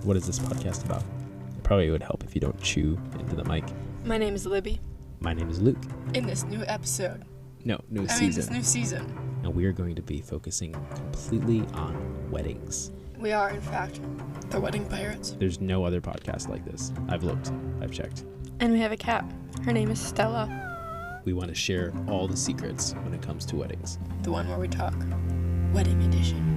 what is this podcast about? It probably would help if you don't chew into the mic. My name is Libby. My name is Luke. In this new episode. This new season. And we are going to be focusing completely on weddings. We are, in fact, the Wedding Pirates. There's no other podcast like this. I've looked. I've checked. And we have a cat. Her name is Stella. We want to share all the secrets when it comes to weddings. The one where we talk. Wedding edition.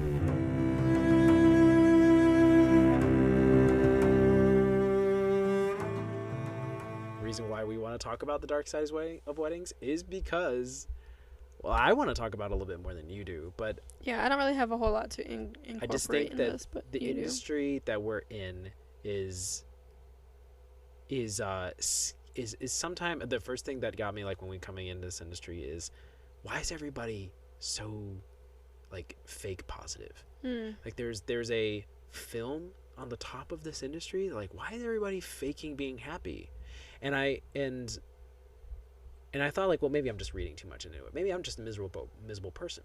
The reason why we want to talk about the dark side of weddings is because, well, I want to talk about it a little bit more than you do, but Yeah, I don't really have a whole lot to incorporate I just think in that this, but the you do. industry that we're in is sometimes the first thing that got me, like, when we coming into this industry is, why is everybody so, like, fake positive? Like, there's a film on the top of this industry. Like, why is everybody faking being happy? And I thought, like, well, maybe I'm just reading too much into it. Maybe I'm just a miserable person.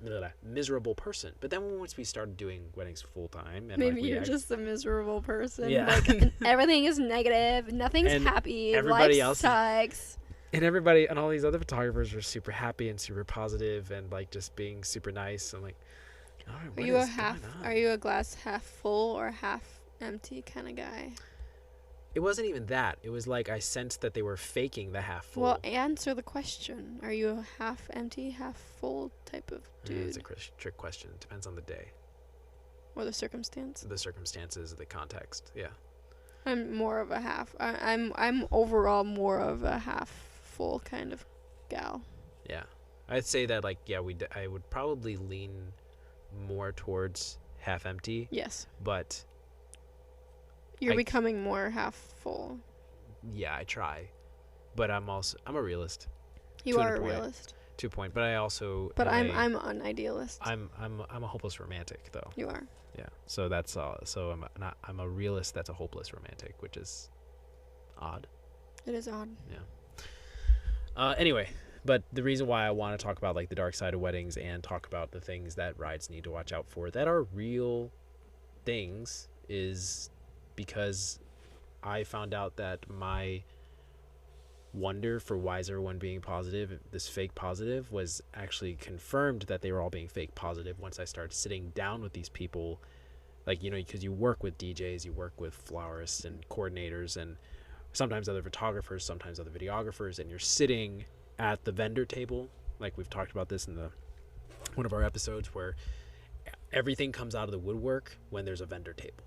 But then once we started doing weddings full time, and Maybe you're just a miserable person. Yeah. Like, everything is negative. Nothing's And happy. everybody Life else- sucks. and everybody and all these other photographers are super happy and super positive and, like, just being super nice. I'm like, all right, what is going on? Are you a glass half full or half empty kind of guy? It wasn't even that. It was like I sensed that they were faking the half full. Well, answer the question. Are you a half empty, half full type of dude? It's a trick question. It depends on the day, Or the circumstance? the circumstances, the context. Yeah. I'm more of a half. I'm overall more of a half full kind of gal. Yeah. I'd say that, like, yeah, I would probably lean more towards half empty, Yes. but You're I- becoming more half full. yeah, I try. But I'm a realist You To are the a point. realist. to a point, but I also But am I'm an idealist. I'm a hopeless romantic, though. You are. Yeah. So that's all. So I'm a realist that's a hopeless romantic, which is odd. It is odd. Anyway, but the reason why I want to talk about, like, the dark side of weddings and talk about the things that brides need to watch out for that are real things is because I found out that my wonder for why is everyone being positive, this fake positive, was actually confirmed that they were all being fake positive once I started sitting down with these people. Like, you know, because you work with DJs, you work with florists and coordinators and sometimes other photographers, sometimes other videographers, and you're sitting at the vendor table. Like, we've talked about this in one of our episodes, where everything comes out of the woodwork when there's a vendor table.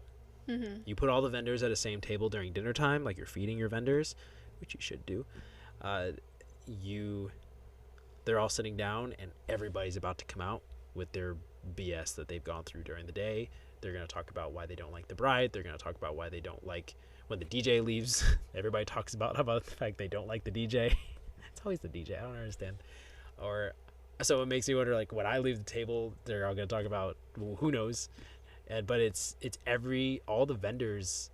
Mm-hmm. You put all the vendors at the same table during dinner time, like you're feeding your vendors, which you should do. They're all sitting down, and everybody's about to come out with their BS that they've gone through during the day. They're going to talk about why they don't like the bride. They're going to talk about why they don't like when the DJ leaves. Everybody talks about the fact they don't like the DJ. It's always the DJ. I don't understand. So it makes me wonder, like, when I leave the table, they're all going to talk about, well, who knows? But it's all the vendors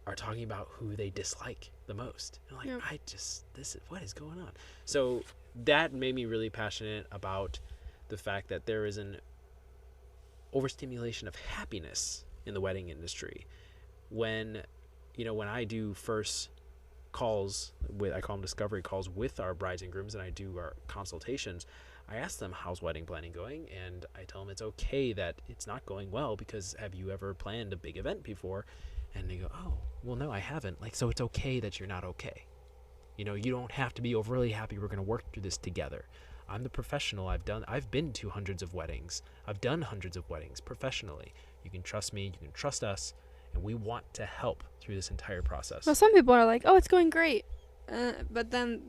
are talking about who they dislike the most. And I'm like, Yep. what is going on? So that made me really passionate about the fact that there is an overstimulation of happiness in the wedding industry. When I do first calls I call them discovery calls with our brides and grooms, and I do our consultations, I ask them, how's wedding planning going? And I tell them it's okay that it's not going well, because have you ever planned a big event before? And they go, oh, well, no, I haven't. Like, so it's okay that you're not okay. You know, you don't have to be overly happy. We're going to work through this together. I'm the professional. I've been to hundreds of weddings. I've done hundreds of weddings professionally. You can trust me. You can trust us. And we want to help through this entire process. Well, some people are like, oh, it's going great. But then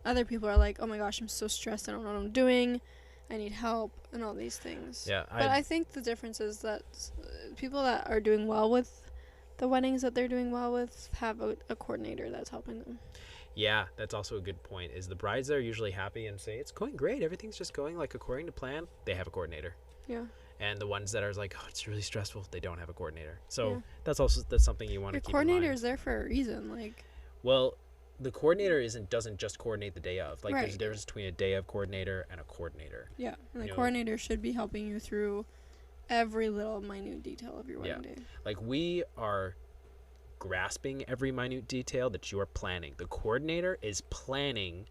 other people are like, oh my gosh, I'm so stressed. I don't know what I'm doing. I need help and all these things. Yeah. But I think the difference is that people that are doing well with the weddings that they're doing well with have a coordinator that's helping them. Yeah, that's also a good point, is the brides that are usually happy and say, it's going great, everything's just going, like, according to plan, they have a coordinator. Yeah. And the ones that are like, oh, it's really stressful, they don't have a coordinator. So Yeah. that's something you want to Your keep in coordinator mind. is there for a reason. Like, Well, the coordinator doesn't just coordinate the day of. Like, there's a Right. difference between a day of coordinator and a coordinator. yeah. And the You know- coordinator should be helping you through every little minute detail of your wedding day. Like, we are grasping every minute detail that you are planning. The coordinator is planning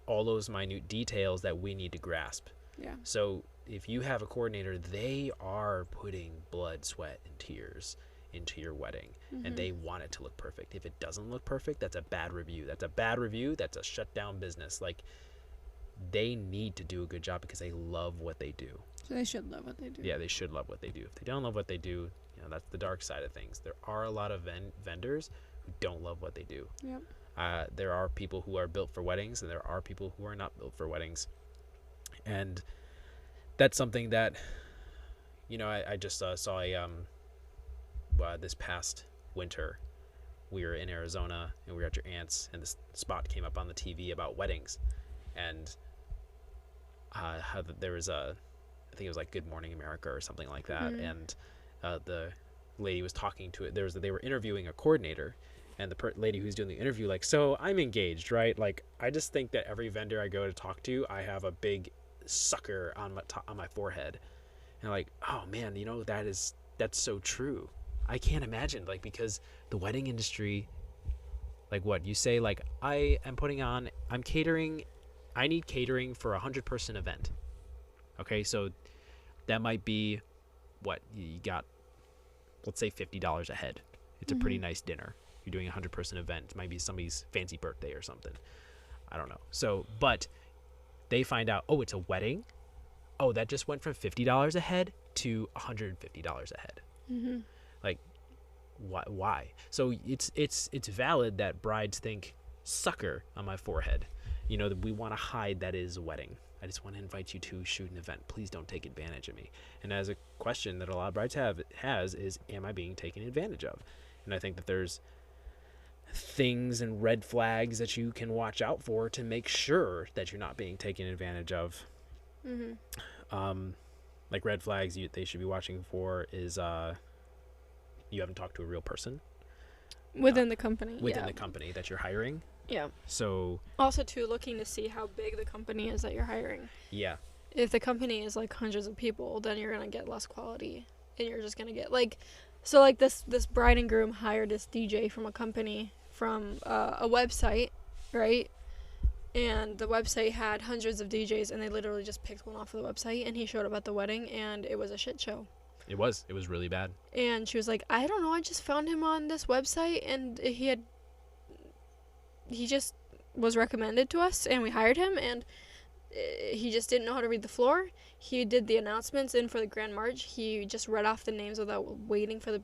all those minute details that we need to grasp. Yeah. So if you have a coordinator, they are putting blood, sweat, and tears into your wedding, and they want it to look perfect. If it doesn't look perfect, that's a bad review. That's a shutdown business. Like, they need to do a good job because they love what they do. So they should love what they do. Yeah, they should love what they do. If they don't love what they do, that's the dark side of things. There are a lot of vendors who don't love what they do. Yep. There are people who are built for weddings, and there are people who are not built for weddings. And that's something that, I just saw this past winter. We were in Arizona, and we were at your aunt's, and this spot came up on the TV about weddings. And how there was I think it was like Good Morning America or something like that. And the lady was talking to it. They were interviewing a coordinator, and the lady who's doing the interview, like, so I'm engaged, right? Like, I just think that every vendor I go to talk to, I have a big sucker on my forehead. And I'm like, oh man, that's so true. I can't imagine, like, because the wedding industry, like, what you say, like, I'm catering, I need catering for 100-person event. Okay, so that might be what you got, let's say $50 a head. It's a pretty nice dinner. You're doing a 100-person event. It might be somebody's fancy birthday or something. I don't know. So, but they find out, oh, it's a wedding. Oh, that just went from $50 a head to $150 a head. Like, why? So it's valid that brides think, sucker on my forehead. That we want to hide that is a wedding. I just want to invite you to shoot an event. Please don't take advantage of me. And as a question that a lot of brides has is, am I being taken advantage of? And I think that there's things and red flags that you can watch out for to make sure that you're not being taken advantage of. Like red flags they should be watching for is you haven't talked to a real person within the company. The company that you're hiring. Yeah. So also too, looking to see how big the company is that you're hiring. Yeah. If the company is like hundreds of people, then you're gonna get less quality, and you're just gonna get this bride and groom hired this DJ from a company from a website, right? And the website had hundreds of DJs, and they literally just picked one off of the website, and he showed up at the wedding, and it was a shit show. It was really bad. And she was like, I don't know, I just found him on this website, and he just was recommended to us, and we hired him, and he just didn't know how to read the floor. He did the announcements in for the Grand March. He just read off the names without waiting for the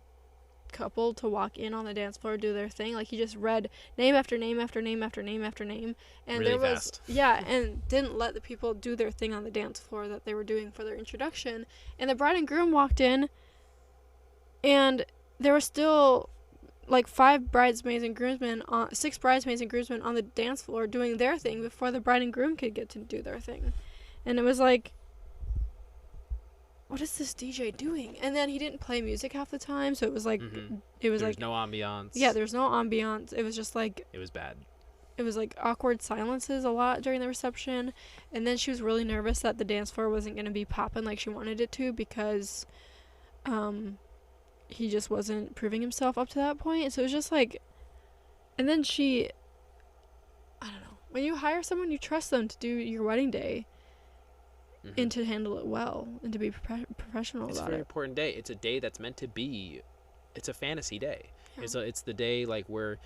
couple to walk in on the dance floor, do their thing. Like, he just read name after name after name after name after name, and really there was fast. And didn't let the people do their thing on the dance floor that they were doing for their introduction. And the bride and groom walked in, and there were still like 6 bridesmaids and groomsmen on the dance floor doing their thing before the bride and groom could get to do their thing. And it was like, what is this DJ doing? And then he didn't play music half the time, so it was like there was no ambiance. Yeah, there was no ambiance. It was just like, it was bad. It was like awkward silences a lot during the reception. And then she was really nervous that the dance floor wasn't going to be popping like she wanted it to, because he just wasn't proving himself up to that point. So it was just like, and then I don't know, when you hire someone, you trust them to do your wedding day and to handle it well and to be professional about it. It's a very important day. It's a day that's meant to be, it's a fantasy day. Yeah. It's the day like where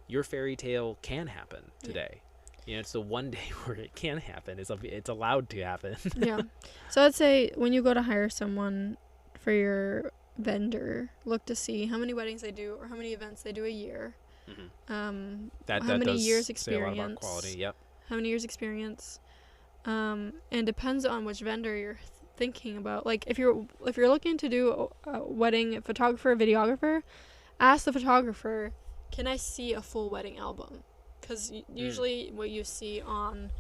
your fairy tale can happen today. Yeah. It's the one day where it can happen. It's allowed to happen. Yeah. So I'd say when you go to hire someone for your vendor, look to see how many weddings they do or how many events they do a year. How many years experience. Say a lot about quality. Yep. How many years experience. And depends on which vendor you're thinking about. Like, if you're looking to do a wedding photographer, videographer, ask the photographer, can I see a full wedding album? Because usually what you see on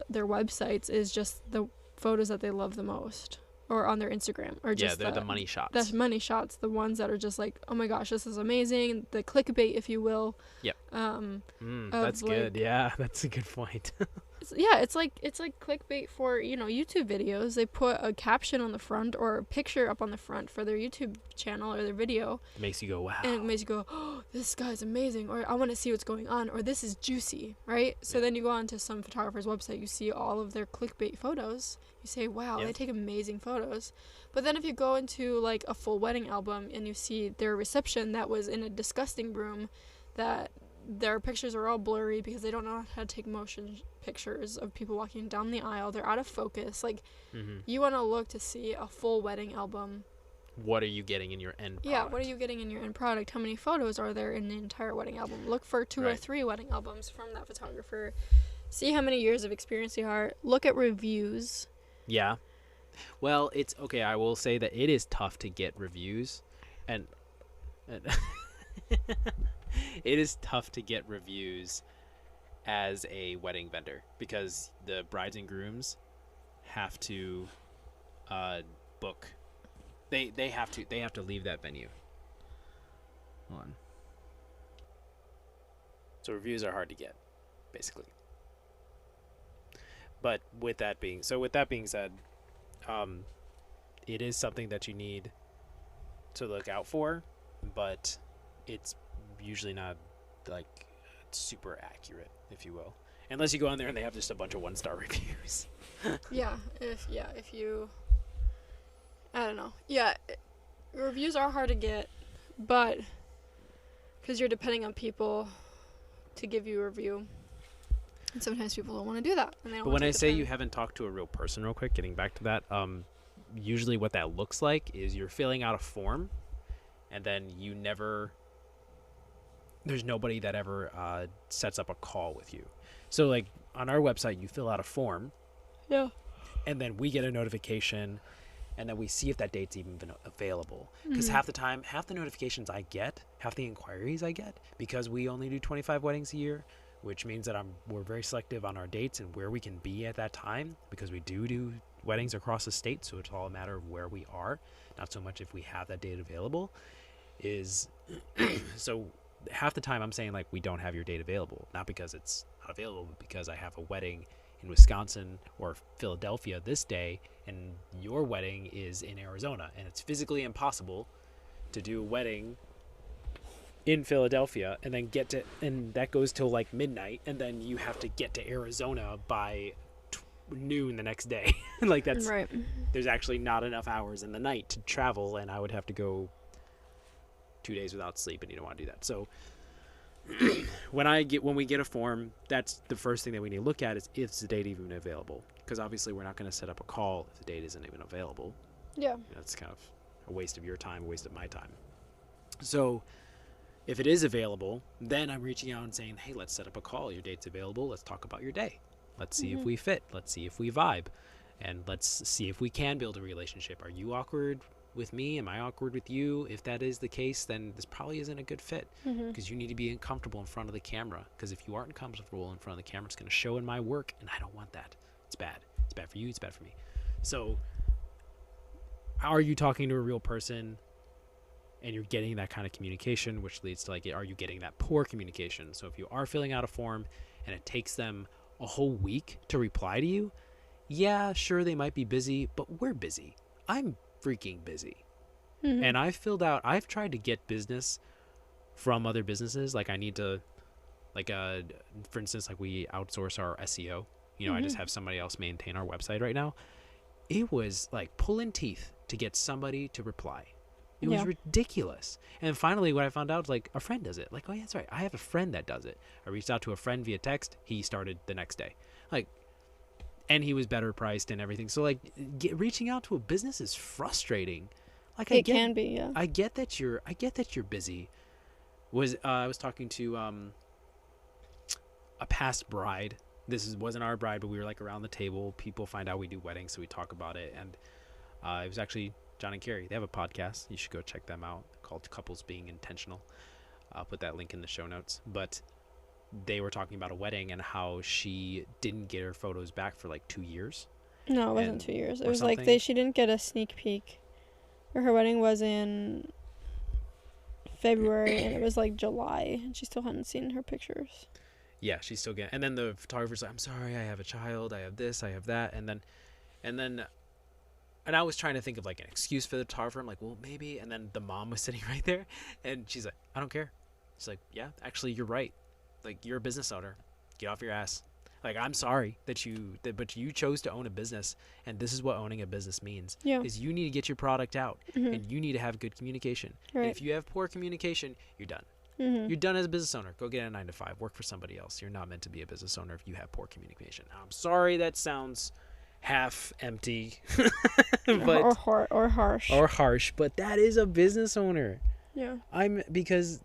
their websites is just the photos that they love the most, or on their Instagram, or just they're the money shots. That's money shots, the ones that are just like, oh my gosh, this is amazing, the clickbait, if you will. Yep. That's good. Yeah, that's a good point. It's like clickbait for, YouTube videos. They put a caption on the front or a picture up on the front for their YouTube channel or their video, It makes you go, wow. and it makes you go, oh, this guy's amazing, or I want to see what's going on, or this is juicy, right? So Yeah. then you go on to some photographer's website, you see all of their clickbait photos. You say, wow, Yeah. they take amazing photos. But then if you go into like a full wedding album and you see their reception that was in a disgusting room, that their pictures are all blurry because they don't know how to take motion pictures of people walking down the aisle. They're out of focus. Like, Mm-hmm. you want to look to see a full wedding album. What are you getting in your end product? Yeah, what are you getting in your end product? How many photos are there in the entire wedding album? Look for 2 or Right. 3 wedding albums from that photographer. See how many years of experience they are. Look at reviews. Yeah. Well, it's okay. I will say that it is tough to get reviews, and it is tough to get reviews as a wedding vendor because the brides and grooms have to book. They have to leave that venue. Hold on. So reviews are hard to get, basically. But with that being said, it is something that you need to look out for, but it's usually not like super accurate, if you will, unless you go on there and they have just a bunch of 1-star reviews. If you, I don't know. Yeah, reviews are hard to get, but because you're depending on people to give you a review. And sometimes people don't want to do that. And they don't But want when to I say you haven't talked to a real person, real quick, getting back to that, usually what that looks like is you're filling out a form, and then there's nobody that ever sets up a call with you. So like on our website, you fill out a form, Yeah. and then we get a notification, and then we see if that date's even been available. Because Mhm. half the notifications I get, half the inquiries I get, because we only do 25 weddings a year, which means that we're very selective on our dates and where we can be at that time, because we do weddings across the state, so it's all a matter of where we are, not so much if we have that date available. Is so half the time I'm saying like we don't have your date available, not because it's not available, but because I have a wedding in Wisconsin or Philadelphia this day, and your wedding is in Arizona, and it's physically impossible to do a wedding in Philadelphia and then and that goes till like midnight, and then you have to get to Arizona by noon the next day. Like that's right. There's actually not enough hours in the night to travel, and I would have to go 2 days without sleep, and you don't want to do that. So when we get a form, that's the first thing that we need to look at is the date even available, because obviously we're not going to set up a call if the date isn't even available. Yeah. That's kind of a waste of your time, a waste of my time. So if it is available, then I'm reaching out and saying, hey, let's set up a call. Your date's available. Let's talk about your day. Let's see if we fit. Let's see if we vibe. And let's see if we can build a relationship. Are you awkward with me? Am I awkward with you? If that is the case, then this probably isn't a good fit, because you need to be comfortable in front of the camera. Because if you aren't comfortable in front of the camera, it's going to show in my work, and I don't want that. It's bad. It's bad for you. It's bad for me. So are you talking to a real person and you're getting that kind of communication, which leads to like, are you getting that poor communication? So if you are filling out a form and it takes them a whole week to reply to you, yeah, sure, they might be busy, but we're busy. I'm freaking busy. And I've tried to get business from other businesses. Like I need to, like, for instance, like we outsource our SEO. I just have somebody else maintain our website right now. It was like pulling teeth to get somebody to reply. It was ridiculous. And finally, what I found out was like a friend does it. Like, oh yeah, that's right. I have a friend that does it. I reached out to a friend via text. He started the next day. Like, and he was better priced and everything. So like reaching out to a business is frustrating. Like It can be, yeah. I get that you're busy. I was talking to a past bride. Wasn't our bride, but we were like around the table. People find out we do weddings, so we talk about it. And it was actually John and Carrie. They have a podcast. You should go check them out, called Couples Being Intentional. I'll put that link in the show notes. But they were talking about a wedding and how she didn't get her photos back for like 2 years. No, it wasn't 2 years. It was something. like she didn't get a sneak peek. Her wedding was in February, and it was like July, and she still hadn't seen her pictures. Yeah, she's still getting. And then the photographer's like, I'm sorry, I have a child, I have this, I have that, and then and I was trying to think of like an excuse for the photographer. I'm like, well, maybe. And then the mom was sitting right there, and she's like, I don't care. She's like, yeah, actually, you're right. Like, you're a business owner. Get off your ass. Like, I'm sorry but you chose to own a business, and this is what owning a business means. Yeah. Is you need to get your product out, Mhm. and you need to have good communication. Right. And if you have poor communication, you're done. Mhm. You're done as a business owner. Go get a 9 to 5. Work for somebody else. You're not meant to be a business owner if you have poor communication. I'm sorry that sounds half empty, but or harsh. or harsh, but that is a business owner. Yeah. Because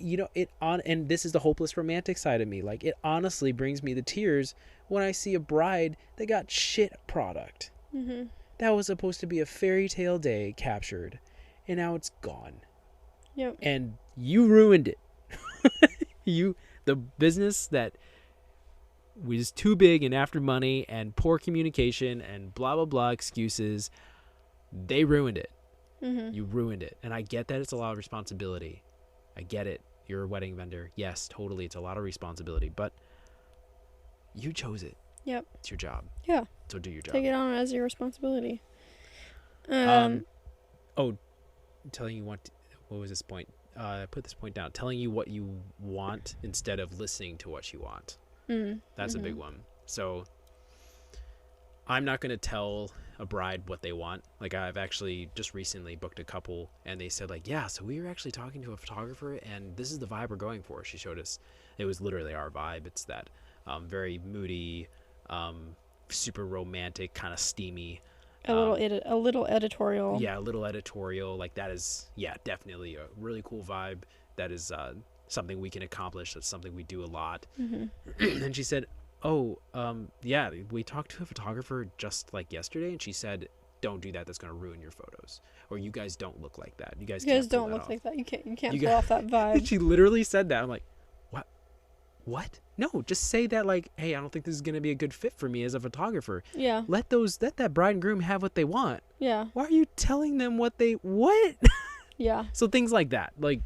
it on, and this is the hopeless romantic side of me. Like, it honestly brings me to tears when I see a bride that got shit product. Mhm. That was supposed to be a fairy tale day captured, and now it's gone. Yep. And you ruined it. The business that was too big and after money and poor communication and blah blah blah excuses, they ruined it. Mhm. You ruined it. And I get that it's a lot of responsibility. I get it. You're a wedding vendor. Yes, totally. It's a lot of responsibility, but you chose it. Yep. It's your job. Yeah. So do your job. Take it on as your responsibility. Telling you what was this point? Put this point down. Telling you what you want instead of listening to what you want. That's a big one. So I'm not going to tell a bride what they want. Like, I've actually just recently booked a couple, and they said, like, yeah, so we were actually talking to a photographer, and this is the vibe we're going for. She showed us. It was literally our vibe. It's that very moody, super romantic, kind of steamy. A little editorial. Yeah, a little editorial. Like, that is, yeah, definitely a really cool vibe. That is something we can accomplish. That's something we do a lot. And she said, oh, yeah, we talked to a photographer just like yesterday, and she said, don't do that. That's going to ruin your photos. Or you guys don't look like that. You guys don't look like that. You can't pull off that vibe. She literally said that. I'm like, what? No, just say that, like, hey, I don't think this is going to be a good fit for me as a photographer. Yeah. Let that bride and groom have what they want. Yeah. Why are you telling them what? Yeah. So things like that. Like,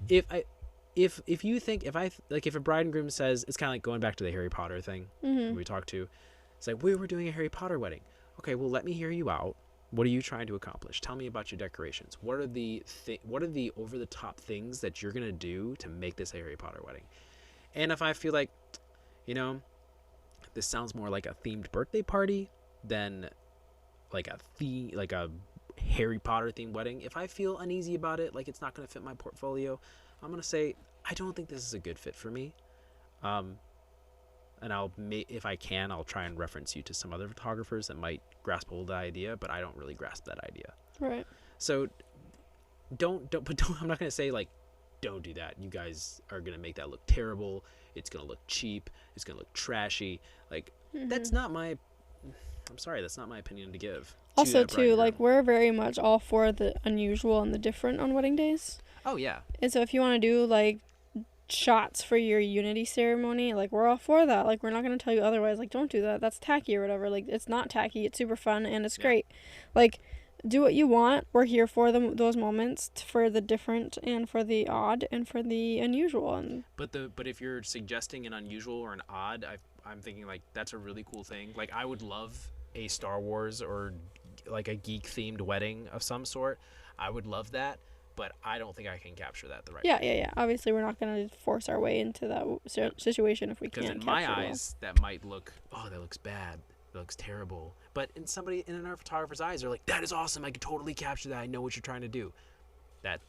if a bride and groom says, it's kind of like going back to the Harry Potter thing we talked to. It's like, we were doing a Harry Potter wedding. Okay, well, let me hear you out. What are you trying to accomplish? Tell me about your decorations. What are the over the top things that you're gonna do to make this a Harry Potter wedding? And if I feel like, this sounds more like a themed birthday party than like a Harry Potter themed wedding, if I feel uneasy about it, like it's not going to fit my portfolio, I'm going to say, I don't think this is a good fit for me. And if I can, I'll try and reference you to some other photographers that might grasp hold of the idea, but I don't really grasp that idea. Right. So don't I'm not going to say, like, don't do that. You guys are going to make that look terrible. It's going to look cheap. It's going to look trashy. Like, that's not my opinion to give. Also, too, like, we're very much all for the unusual and the different on wedding days. Oh, yeah. And so if you want to do, like, shots for your unity ceremony, like, we're all for that. Like, we're not going to tell you otherwise. Like, don't do that. That's tacky or whatever. Like, it's not tacky. It's super fun and it's great. Like, do what you want. We're here for those moments, for the different and for the odd and for the unusual. But if you're suggesting an unusual or an odd, I'm thinking, like, that's a really cool thing. Like, I would love a Star Wars or like a geek themed wedding of some sort. I would love that, but I don't think I can capture that the right way. Yeah. Obviously, we're not going to force our way into that situation if we can't. Because in my eyes, that might look, that looks bad. That looks terrible. But in our photographer's eyes, they're like, that is awesome. I could totally capture that. I know what you're trying to do. That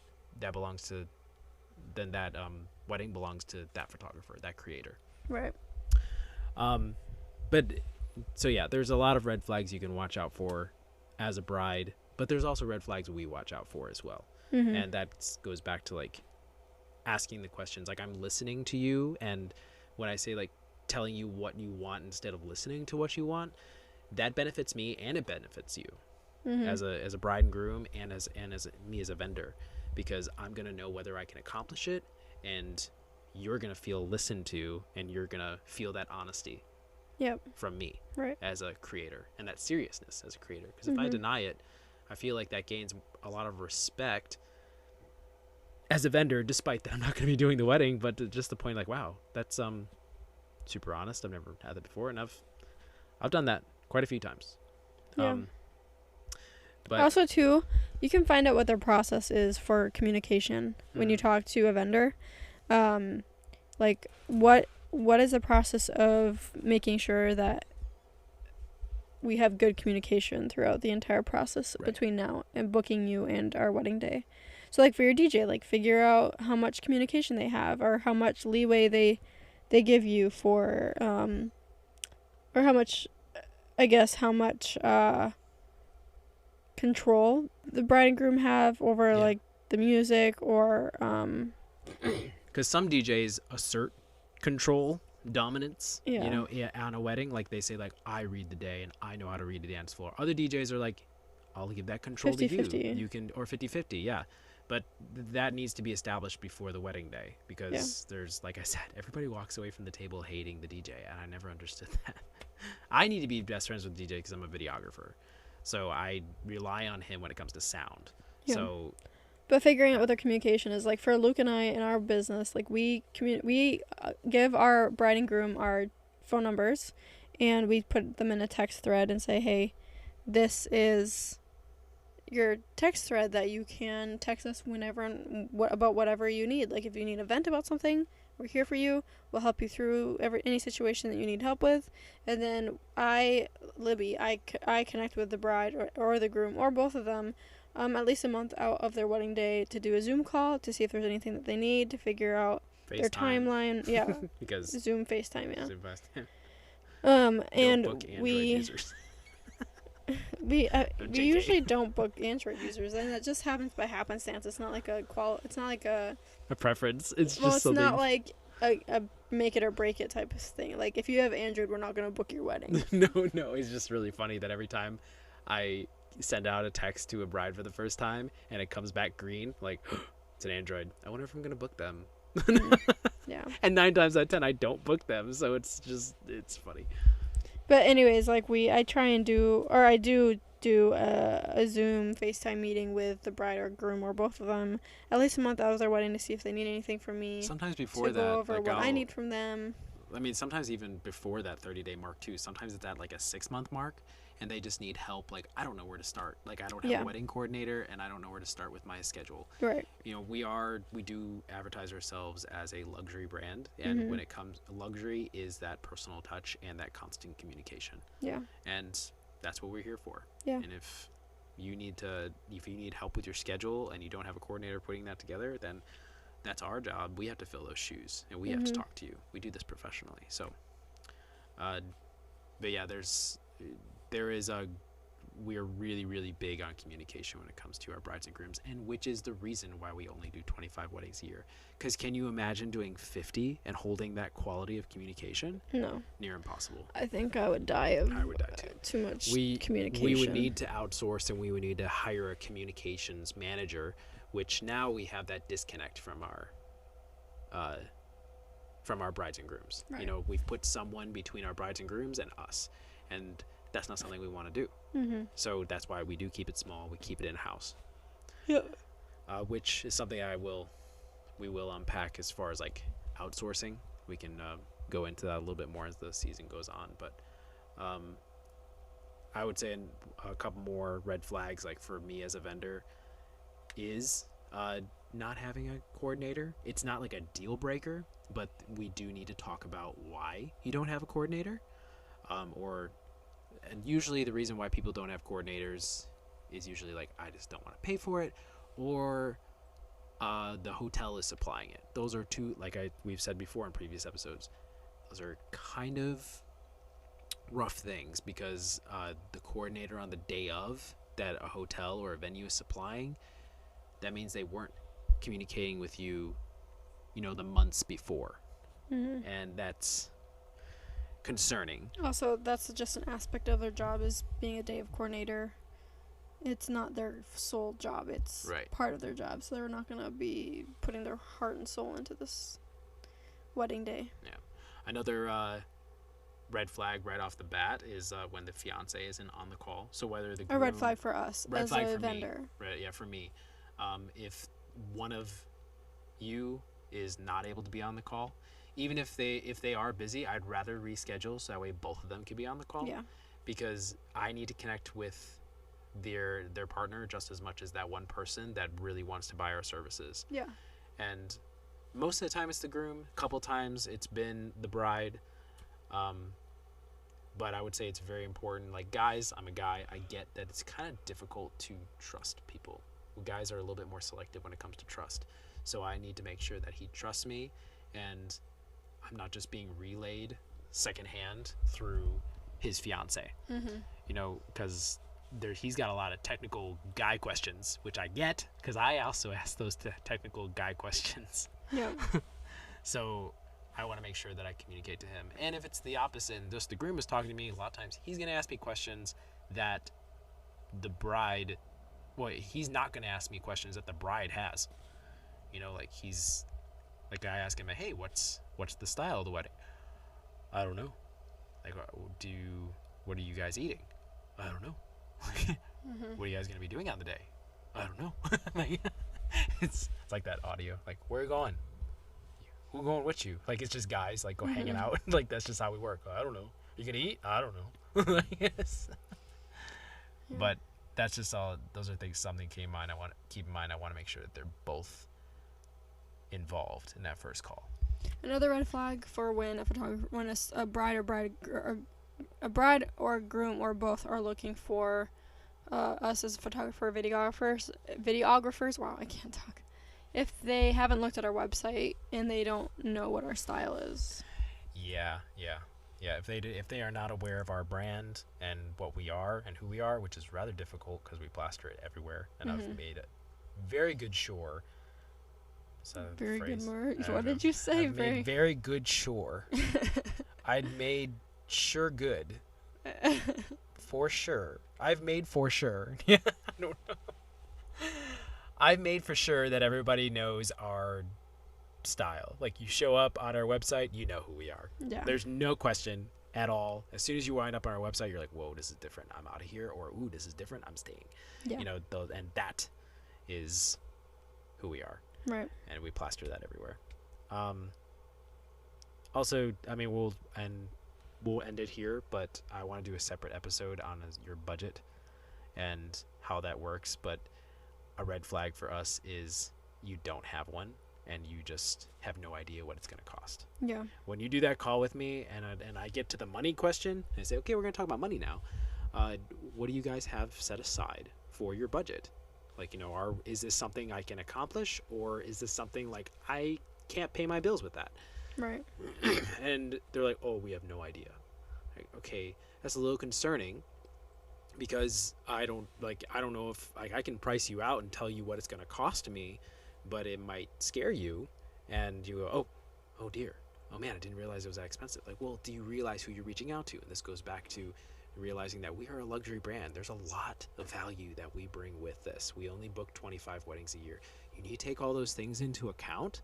belongs to, then that wedding belongs to that photographer, that creator. Right. But so yeah, there's a lot of red flags you can watch out for as a bride, but there's also red flags we watch out for as well. And that goes back to, like, asking the questions. Like, I'm listening to you, and when I say, like, telling you what you want instead of listening to what you want, that benefits me and it benefits you as a bride and groom and as me as a vendor, because I'm gonna know whether I can accomplish it, and you're gonna feel listened to, and you're gonna feel that honesty from me as a creator, and that seriousness as a creator. Because if I deny it, I feel like that gains a lot of respect as a vendor, despite that I'm not going to be doing the wedding, but just the point, like, wow, that's super honest. I've never had that before, and I've done that quite a few times. Yeah. But Also, too, you can find out what their process is for communication when you talk to a vendor. Like, what is the process of making sure that we have good communication throughout the entire process between now and booking you and our wedding day. So, like, for your DJ, like, figure out how much communication they have or how much leeway they give you for, or how much, I guess, how much control the bride and groom have over, like, the music or, because some DJs assert control, dominance, Yeah. you know, on a wedding. Like, they say, like, I read the day and I know how to read the dance floor. Other DJs are like, I'll give that control to you. 50-50. You can, or 50-50, yeah. But that needs to be established before the wedding day, because there's, like I said, everybody walks away from the table hating the DJ, and I never understood that. I need to be best friends with the DJ because I'm a videographer. So I rely on him when it comes to sound. Yeah. So, but figuring out what their communication is, like, for Luke and I in our business, like, we give our bride and groom our phone numbers, and we put them in a text thread and say, hey, this is your text thread that you can text us whenever and about whatever you need. Like, if you need a vent about something, we're here for you. We'll help you through any situation that you need help with. And then Libby, I connect with the bride or the groom or both of them at least a month out of their wedding day to do a Zoom call to see if there's anything that they need to figure out their timeline. Yeah. because Zoom FaceTime, yeah. Zoom FaceTime. And book Android we users. we JK. usually don't book Android users, and that just happens by happenstance. It's not like a a preference. It's well, just it's something. not like a make it or break it type of thing. Like, if you have Android, we're not gonna book your wedding. No, it's just really funny that every time I send out a text to a bride for the first time and it comes back green, like, it's an Android. I wonder if I'm gonna book them. Yeah. And 9 times out of 10 I don't book them, so it's funny. But anyways, like, I do a Zoom FaceTime meeting with the bride or groom or both of them at least a month out of their wedding to see if they need anything from me. Sometimes before to that, go over like, what I need from them. I mean, sometimes even before that 30-day mark too. Sometimes it's at like a 6-month mark, and they just need help. Like, I don't know where to start. Like, I don't have a wedding coordinator, and I don't know where to start with my schedule. Right. You know, we do advertise ourselves as a luxury brand, and when it comes, luxury is that personal touch and that constant communication. Yeah. And that's what we're here for. Yeah. And if you need help with your schedule and you don't have a coordinator putting that together, then that's our job. We have to fill those shoes, and we have to talk to you. We do this professionally. So, but yeah, we're really, really big on communication when it comes to our brides and grooms, and which is the reason why we only do 25 weddings a year. Because can you imagine doing 50 and holding that quality of communication? No. Near impossible. I think I would die of I would die too. Too much communication. We would need to outsource, and we would need to hire a communications manager, which now we have that disconnect from our brides and grooms. Right. You know, we've put someone between our brides and grooms and us, and that's not something we want to do. So that's why we do keep it small. We keep it in-house. Yeah. Which is something we will unpack as far as like outsourcing. We can go into that a little bit more as the season goes on, but I would say a couple more red flags, like for me as a vendor, is not having a coordinator. It's not like a deal breaker, but we do need to talk about why you don't have a coordinator, and usually the reason why people don't have coordinators is usually like, I just don't want to pay for it, or the hotel is supplying it. Those are two, like we've said before in previous episodes, those are kind of rough things, because the coordinator on the day of that a hotel or a venue is supplying, that means they weren't communicating with you, the months before. And that's concerning. Also, that's just an aspect of their job, is being a day of coordinator. It's not their sole job. It's part of their job. So they're not going to be putting their heart and soul into this wedding day. Yeah. Another red flag right off the bat is when the fiance isn't on the call. So whether the groom, a red flag for us as a vendor. Right, yeah, for me. If one of you is not able to be on the call, even if they are busy, I'd rather reschedule so that way both of them can be on the call. Yeah. Because I need to connect with their partner just as much as that one person that really wants to buy our services. Yeah. And most of the time it's the groom. A couple times it's been the bride. But I would say it's very important. Like, guys, I'm a guy. I get that it's kind of difficult to trust people. Guys are a little bit more selective when it comes to trust. So I need to make sure that he trusts me and I'm not just being relayed secondhand through his fiance. You know, because he's got a lot of technical guy questions, which I get because I also ask those technical guy questions. Yeah. So I want to make sure that I communicate to him. And if it's the opposite and just the groom is talking to me, a lot of times he's going to ask me questions that the bride, he's not going to ask me questions that the bride has. You know, like I ask him, hey, what's the style of the wedding? I don't know. Like, what are you guys eating? I don't know. What are you guys going to be doing on the day? I don't know. Like, it's like that audio. Like, where are you going? Who going with you? Like, it's just guys, like, go hanging out. Like, that's just how we work. I don't know. You going to eat? I don't know. Yes. Yeah. But that's just all. Those are things, something came in mind. I want to keep in mind. I want to make sure that they're both involved in that first call. Another red flag for when a bride or a groom or both are looking for us as videographers. Wow, I can't talk. If they haven't looked at our website and they don't know what our style is. Yeah. If they are not aware of our brand and what we are and who we are, which is rather difficult because we plaster it everywhere, and I've made a very good sure. Very good word. What did you say? I've made very good sure. I'd made sure good. For sure. I've made for sure. I don't know. I've made for sure that everybody knows our style. Like, you show up on our website, you know who we are. Yeah. There's no question at all. As soon as you wind up on our website, you're like, whoa, this is different. I'm out of here. Or, ooh, this is different. I'm staying. Yeah. You know, and that is who we are. Right. And we plaster that everywhere. Also, I mean, we'll end it here, but I want to do a separate episode on your budget and how that works. But a red flag for us is you don't have one and you just have no idea what it's going to cost. Yeah. When you do that call with me and I get to the money question and I say, okay, we're going to talk about money now. What do you guys have set aside for your budget? Like, you know, is this something I can accomplish, or is this something like I can't pay my bills with that? Right. And they're like, oh, we have no idea. Like, okay, that's a little concerning because I don't know if I can price you out and tell you what it's going to cost me, but it might scare you and you go, oh dear. Oh man, I didn't realize it was that expensive. Like, well, do you realize who you're reaching out to? And this goes back to realizing that we are a luxury brand. There's a lot of value that we bring with this. We only book 25 weddings a year. You need to take all those things into account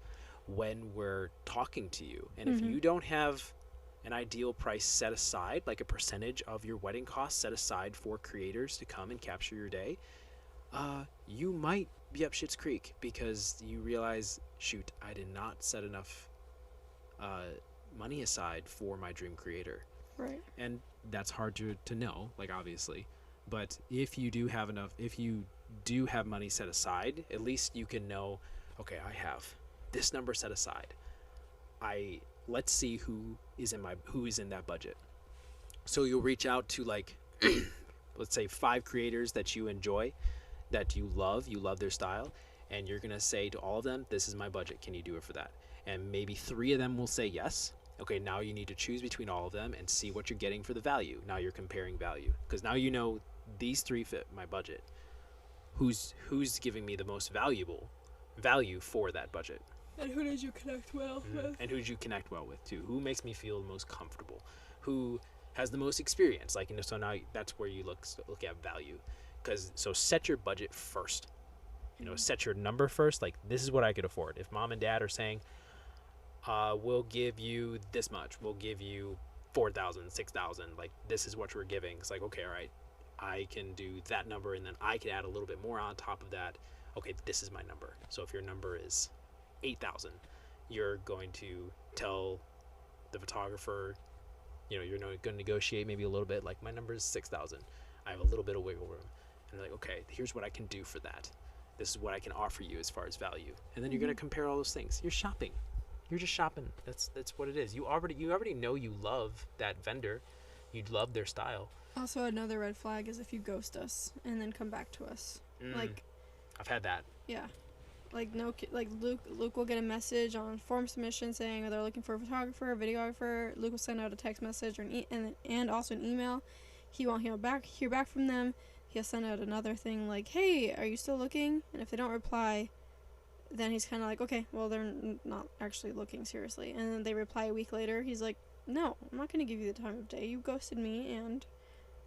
when we're talking to you. And if you don't have an ideal price set aside, like a percentage of your wedding costs set aside for creators to come and capture your day, you might be up Schitt's Creek because you realize, shoot, I did not set enough money aside for my dream creator. Right. And that's hard to know, like, obviously. But if you do have money set aside, at least you can know, okay, I have this number set aside. Let's see who is in that budget. So you'll reach out to, like, let's say 5 creators that you enjoy, that you love their style, and you're going to say to all of them, this is my budget. Can you do it for that? And maybe 3 of them will say yes. Okay, now you need to choose between all of them and see what you're getting for the value. Now you're comparing value because now you know these 3 fit my budget. Who's giving me the most value for that budget? And who did you connect well with? And who did you connect well with too? Who makes me feel the most comfortable? Who has the most experience? Like, you know, so now that's where you look at value. So set your budget first. You know, set your number first. Like, this is what I could afford. If mom and dad are saying, we'll give you this much, we'll give you 4,000, 6,000, like, this is what we're giving. It's like, okay, all right, I can do that number, and then I can add a little bit more on top of that. Okay, this is my number. So if your number is 8,000. You're going to tell the photographer, you're going to negotiate maybe a little bit, like my number is 6,000. I have a little bit of wiggle room. And they're like, okay, here's what I can do for that. This is what I can offer you as far as value. And then you're going to compare all those things. You're shopping. You're just shopping. That's what it is. You already know you love that vendor. You love their style. Also, another red flag is if you ghost us and then come back to us. Like, I've had that. Yeah. Like Luke will get a message on form submission saying, they're looking for a photographer, a videographer. Luke will send out a text message or and also an email. He won't hear back from them. He'll send out another thing like, hey, are you still looking? And if they don't reply, then he's kind of like, okay, well, they're not actually looking seriously. And then they reply a week later. He's like, no, I'm not going to give you the time of day. You ghosted me, and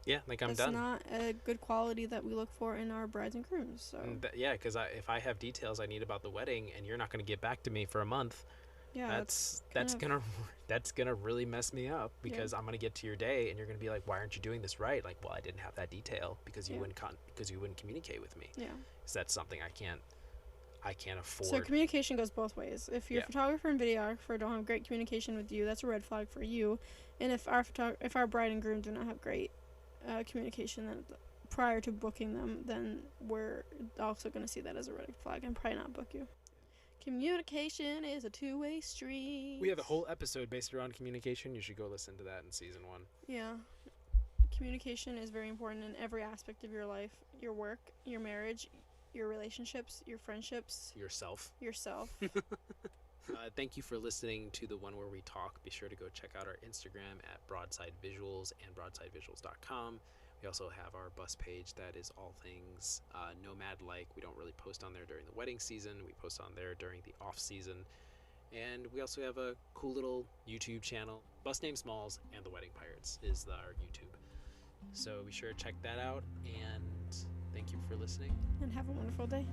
yeah, like I'm that's done. not a good quality that we look for in our brides and grooms. So yeah, because if I have details I need about the wedding and you're not going to get back to me for a month, yeah, that's gonna really mess me up, because I'm gonna get to your day and you're gonna be like, why aren't you doing this right? Like, well, I didn't have that detail because you wouldn't communicate with me. Yeah, because that's something I can't afford. So communication goes both ways. If your photographer and videographer don't have great communication with you, that's a red flag for you. And if our bride and groom do not have great communication then prior to booking them, then we're also going to see that as a red flag and probably not book you. Communication is a two-way street. We have a whole episode based around communication. You should go listen to that in season 1. Yeah. Communication is very important in every aspect of your life. Your work, your marriage, your relationships, your friendships. Yourself. Thank you for listening to the one where we talk. Be sure to go check out our Instagram at Broadside Visuals and broadsidevisuals.com. We also have our bus page that is all things nomad-like. We don't really post on there during the wedding season. We post on there during the off-season. And we also have a cool little YouTube channel. Bus Name Smalls and the Wedding Pirates is our YouTube. So be sure to check that out. And thank you for listening. And have a wonderful day.